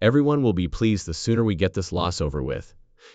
Everyone will be pleased the sooner we get this loss over with.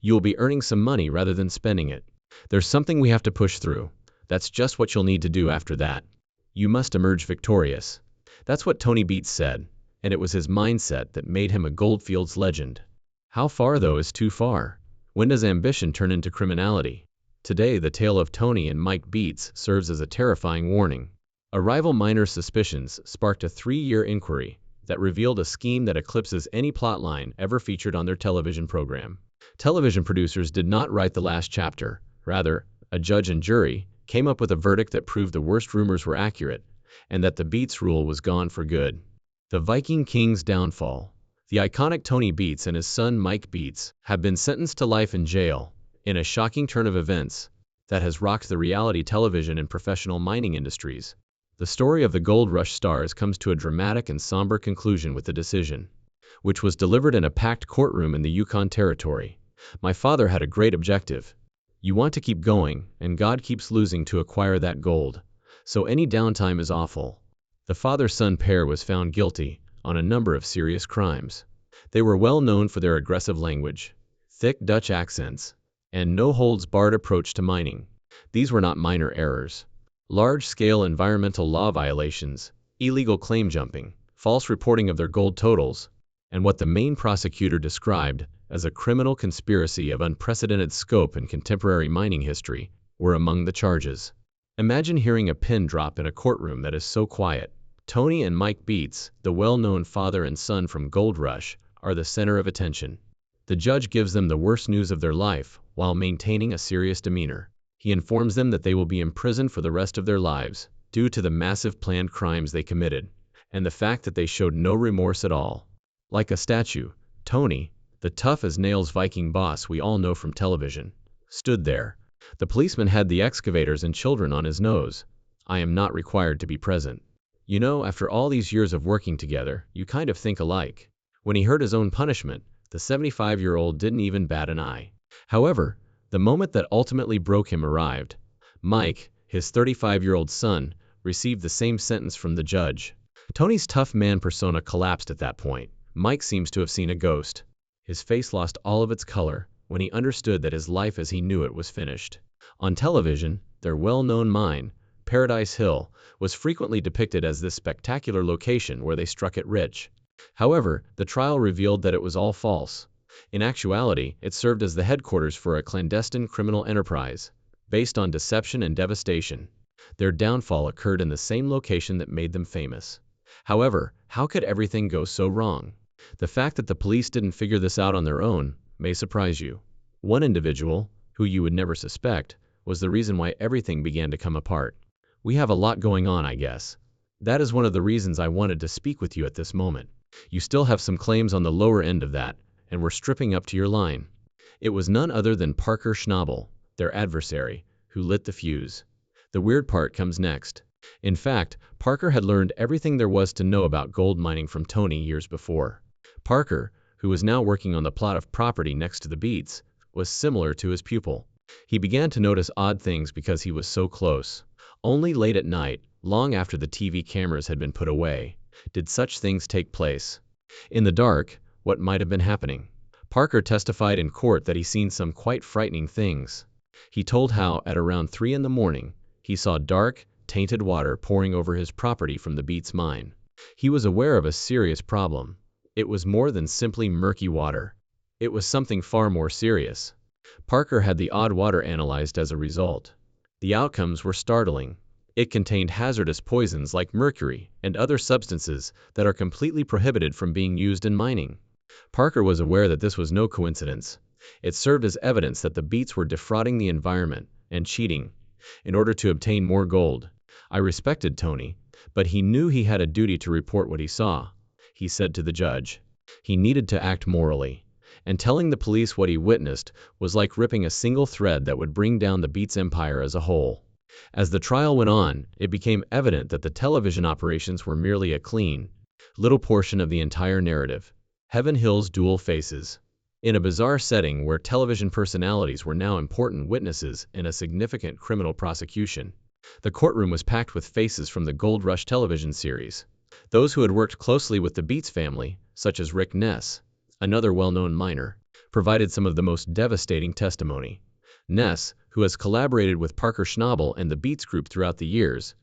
You will be earning some money rather than spending it. There's something we have to push through. That's just what you'll need to do after that. You must emerge victorious. That's what Tony Beets said, and it was his mindset that made him a Goldfields legend. How far, though, is too far? When does ambition turn into criminality? Today, the tale of Tony and Mike Beets serves as a terrifying warning. A rival miner's suspicions sparked a 3-year inquiry that revealed a scheme that eclipses any plotline ever featured on their television program. Television producers did not write the last chapter. Rather, a judge and jury came up with a verdict that proved the worst rumors were accurate, and that the Beets rule was gone for good. The Viking King's downfall. The iconic Tony Beets and his son Mike Beets have been sentenced to life in jail, in a shocking turn of events that has rocked the reality television and professional mining industries. The story of the Gold Rush stars comes to a dramatic and somber conclusion with the decision, which was delivered in a packed courtroom in the Yukon Territory. My father had a great objective. You want to keep going, and God keeps losing to acquire that gold. So any downtime is awful. The father-son pair was found guilty on a number of serious crimes. They were well known for their aggressive language, thick Dutch accents, and no-holds-barred approach to mining. These were not minor errors. Large-scale environmental law violations, illegal claim jumping, false reporting of their gold totals, and what the main prosecutor described as a criminal conspiracy of unprecedented scope in contemporary mining history were among the charges. Imagine hearing a pin drop in a courtroom that is so quiet. Tony and Mike Beets, the well-known father and son from Gold Rush, are the center of attention. The judge gives them the worst news of their life while maintaining a serious demeanor. He informs them that they will be imprisoned for the rest of their lives due to the massive planned crimes they committed, and the fact that they showed no remorse at all. Like a statue, Tony, the tough-as-nails Viking boss we all know from television, stood there. The policeman had the excavators and children on his nose. I am not required to be present. You know, after all these years of working together, you kind of think alike. When he heard his own punishment, the 75-year-old didn't even bat an eye. However, the moment that ultimately broke him arrived. Mike, his 35-year-old son, received the same sentence from the judge. Tony's tough man persona collapsed at that point. Mike seems to have seen a ghost. His face lost all of its color when he understood that his life as he knew it was finished. On television, their well-known mine, Paradise Hill, was frequently depicted as this spectacular location where they struck it rich. However, the trial revealed that it was all false. In actuality, it served as the headquarters for a clandestine criminal enterprise, based on deception and devastation. Their downfall occurred in the same location that made them famous. However, how could everything go so wrong? The fact that the police didn't figure this out on their own may surprise you. One individual, who you would never suspect, was the reason why everything began to come apart. We have a lot going on, I guess. That is one of the reasons I wanted to speak with you at this moment. You still have some claims on the lower end of that, and we're stripping up to your line. It was none other than Parker Schnabel, their adversary, who lit the fuse. The weird part comes next. In fact, Parker had learned everything there was to know about gold mining from Tony years before. Parker, who was now working on the plot of property next to the Beets, was similar to his pupil. He began to notice odd things because he was so close. Only late at night, long after the TV cameras had been put away, did such things take place. In the dark, what might have been happening? Parker testified in court that he seen some quite frightening things. He told how, at around 3 in the morning, he saw dark, tainted water pouring over his property from the Beets mine. He was aware of a serious problem. It was more than simply murky water. It was something far more serious. Parker had the odd water analyzed as a result. The outcomes were startling. It contained hazardous poisons like mercury and other substances that are completely prohibited from being used in mining. Parker was aware that this was no coincidence. It served as evidence that the Beets were defrauding the environment and cheating in order to obtain more gold. I respected Tony, but he knew he had a duty to report what he saw. He said to the judge. He needed to act morally, and telling the police what he witnessed was like ripping a single thread that would bring down the Beets empire as a whole. As the trial went on, it became evident that the television operations were merely a clean, little portion of the entire narrative. Heaven Hill's dual faces. In a bizarre setting where television personalities were now important witnesses in a significant criminal prosecution, the courtroom was packed with faces from the Gold Rush television series. Those who had worked closely with the Beets family, such as Rick Ness, another well-known miner, provided some of the most devastating testimony. Ness, who has collaborated with Parker Schnabel and the Beets Group throughout the years,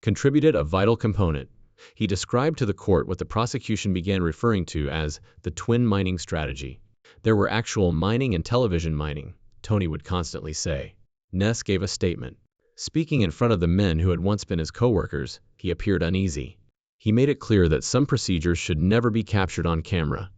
contributed a vital component. He described to the court what the prosecution began referring to as the twin mining strategy. There were actual mining and television mining, Tony would constantly say. Ness gave a statement. Speaking in front of the men who had once been his co-workers, he appeared uneasy. He made it clear that some procedures should never be captured on camera,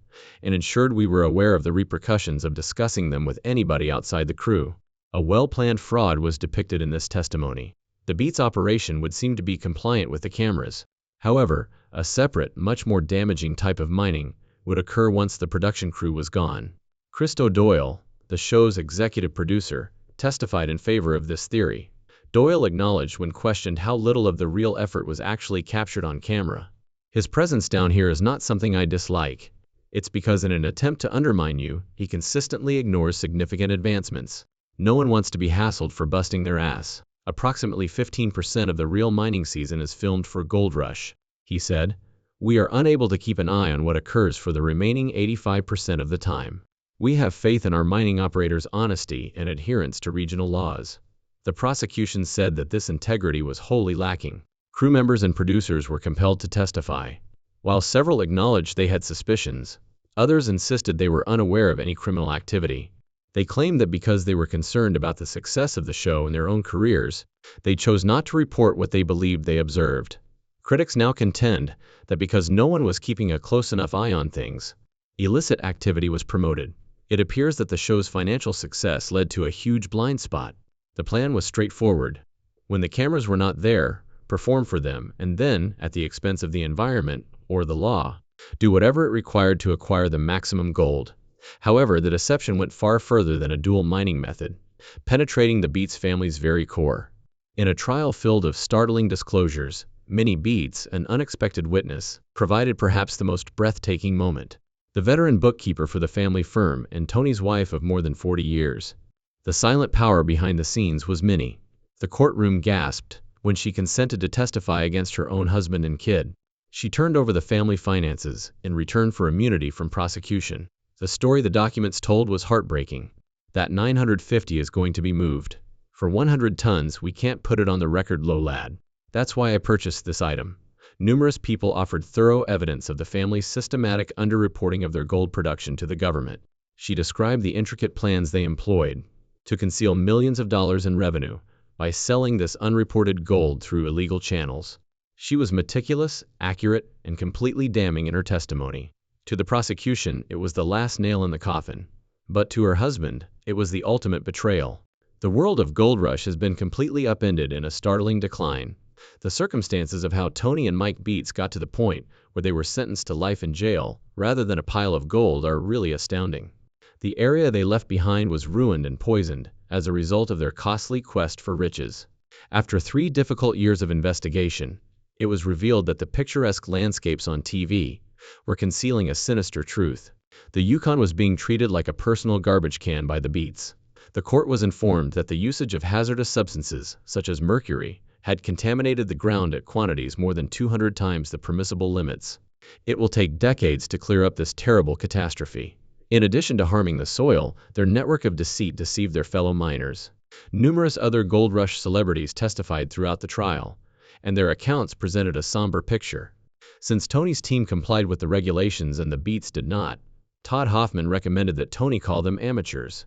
and ensured we were aware of the repercussions of discussing them with anybody outside the crew. A well-planned fraud was depicted in this testimony. The Beets operation would seem to be compliant with the cameras. However, a separate, much more damaging type of mining would occur once the production crew was gone. Christo Doyle, the show's executive producer, testified in favor of this theory. Doyle acknowledged when questioned how little of the real effort was actually captured on camera. His presence down here is not something I dislike. It's because in an attempt to undermine you, he consistently ignores significant advancements. No one wants to be hassled for busting their ass. Approximately 15% of the real mining season is filmed for Gold Rush, he said. We are unable to keep an eye on what occurs for the remaining 85% of the time. We have faith in our mining operators' honesty and adherence to regional laws. The prosecution said that this integrity was wholly lacking. Crew members and producers were compelled to testify. While several acknowledged they had suspicions, others insisted they were unaware of any criminal activity. They claimed that because they were concerned about the success of the show in their own careers, they chose not to report what they believed they observed. Critics now contend that because no one was keeping a close enough eye on things, illicit activity was promoted. It appears that the show's financial success led to a huge blind spot. The plan was straightforward. When the cameras were not there, perform for them, and then, at the expense of the environment, or the law, do whatever it required to acquire the maximum gold. However, the deception went far further than a dual mining method, penetrating the Beets family's very core. In a trial filled with startling disclosures, Minnie Beets, an unexpected witness, provided perhaps the most breathtaking moment. The veteran bookkeeper for the family firm and Tony's wife of more than 40 years. The silent power behind the scenes was Minnie. The courtroom gasped when she consented to testify against her own husband and kid. She turned over the family finances in return for immunity from prosecution. The story the documents told was heartbreaking. That 950 is going to be moved. For 100 tons, we can't put it on the record low, lad. That's why I purchased this item. Numerous people offered thorough evidence of the family's systematic underreporting of their gold production to the government. She described the intricate plans they employed to conceal millions of dollars in revenue by selling this unreported gold through illegal channels. She was meticulous, accurate, and completely damning in her testimony. To the prosecution, it was the last nail in the coffin. But to her husband, it was the ultimate betrayal. The world of Gold Rush has been completely upended in a startling decline. The circumstances of how Tony and Mike Beets got to the point where they were sentenced to life in jail rather than a pile of gold are really astounding. The area they left behind was ruined and poisoned as a result of their costly quest for riches. After 3 difficult years of investigation, it was revealed that the picturesque landscapes on TV were concealing a sinister truth. The Yukon was being treated like a personal garbage can by the Beets. The court was informed that the usage of hazardous substances, such as mercury, had contaminated the ground at quantities more than 200 times the permissible limits. It will take decades to clear up this terrible catastrophe. In addition to harming the soil, their network of deceit deceived their fellow miners. Numerous other Gold Rush celebrities testified throughout the trial, and their accounts presented a somber picture. Since Tony's team complied with the regulations and the Beets did not, Todd Hoffman recommended that Tony call them amateurs.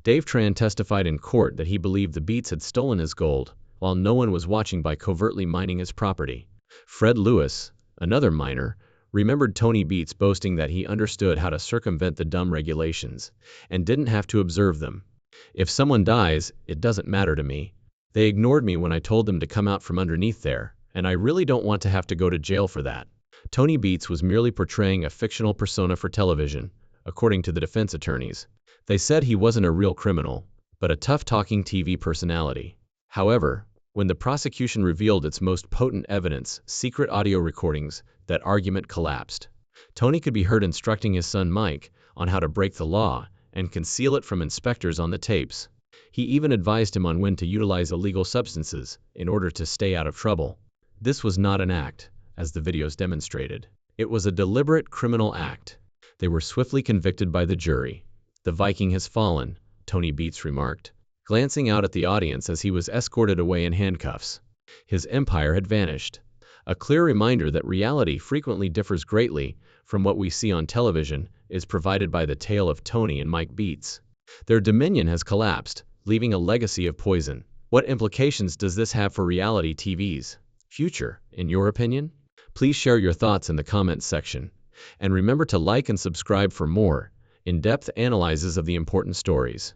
Dave Tran testified in court that he believed the Beets had stolen his gold, while no one was watching by covertly mining his property. Fred Lewis, another miner, remembered Tony Beets boasting that he understood how to circumvent the dumb regulations, and didn't have to observe them. If someone dies, it doesn't matter to me. They ignored me when I told them to come out from underneath there, and I really don't want to have to go to jail for that. Tony Beets was merely portraying a fictional persona for television, according to the defense attorneys. They said he wasn't a real criminal, but a tough-talking TV personality. However, when the prosecution revealed its most potent evidence, secret audio recordings, that argument collapsed. Tony could be heard instructing his son Mike on how to break the law and conceal it from inspectors on the tapes. He even advised him on when to utilize illegal substances in order to stay out of trouble. This was not an act, as the videos demonstrated. It was a deliberate criminal act. They were swiftly convicted by the jury. The Viking has fallen, Tony Beets remarked, glancing out at the audience as he was escorted away in handcuffs. His empire had vanished. A clear reminder that reality frequently differs greatly from what we see on television is provided by the tale of Tony and Mike Beets. Their dominion has collapsed, leaving a legacy of poison. What implications does this have for reality TV's future, in your opinion? Please share your thoughts in the comments section. And remember to like and subscribe for more in-depth analyses of the important stories.